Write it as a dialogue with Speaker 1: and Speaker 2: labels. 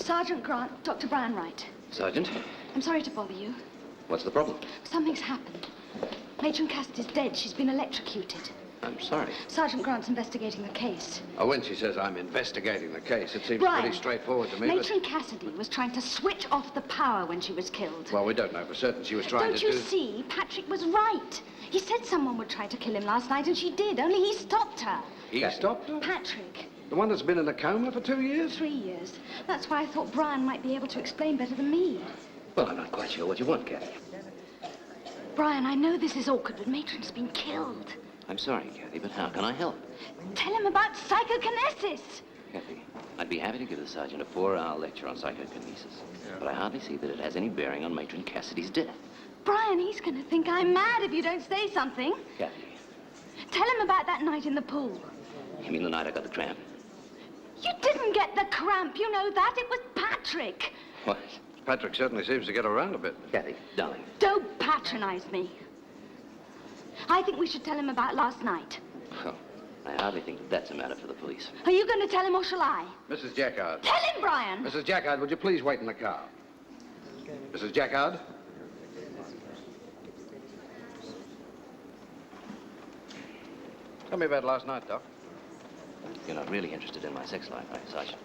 Speaker 1: Sergeant Grant, Dr. Brian Wright.
Speaker 2: Sergeant?
Speaker 1: I'm sorry to bother you.
Speaker 2: What's the problem?
Speaker 1: Something's happened. Matron Cassidy's dead. She's been electrocuted.
Speaker 2: I'm sorry.
Speaker 1: Sergeant Grant's investigating the case.
Speaker 3: Oh, when she says I'm investigating the case, it seems
Speaker 1: Brian,
Speaker 3: pretty straightforward to me.
Speaker 1: Matron Cassidy was trying to switch off the power when she was killed.
Speaker 3: Well, we don't know for certain she was trying
Speaker 1: Don't you see? Patrick was right. He said someone would try to kill him last night, and she did, only he stopped her.
Speaker 3: He stopped her?
Speaker 1: Patrick.
Speaker 3: The one that's been in a coma for 2 years?
Speaker 1: 3 years. That's why I thought Brian might be able to explain better than me.
Speaker 2: Well, I'm not quite sure what you want, Kathy.
Speaker 1: Brian, I know this is awkward, but Matron's been killed.
Speaker 2: I'm sorry, Kathy, but how can I help?
Speaker 1: Tell him about psychokinesis.
Speaker 2: Kathy, I'd be happy to give the sergeant a 4-hour lecture on psychokinesis, but I hardly see that it has any bearing on Matron Cassidy's death.
Speaker 1: Brian, he's going to think I'm mad if you don't say something.
Speaker 2: Kathy.
Speaker 1: Tell him about that night in the pool.
Speaker 2: You mean the night I got the cramp?
Speaker 1: You didn't get the cramp, you know that. It was Patrick.
Speaker 2: What?
Speaker 3: Patrick certainly seems to get around a bit.
Speaker 2: Kathy, darling.
Speaker 1: Don't patronize me. I think we should tell him about last night.
Speaker 2: Oh, I hardly think that's a matter for the police.
Speaker 1: Are you going to tell him or shall I?
Speaker 3: Mrs. Jackard.
Speaker 1: Tell him, Brian.
Speaker 3: Mrs. Jackard, would you please wait in the car? Mrs. Jackard? Tell me about last night, Doc.
Speaker 2: You're not really interested in my sex life, are you, Sergeant?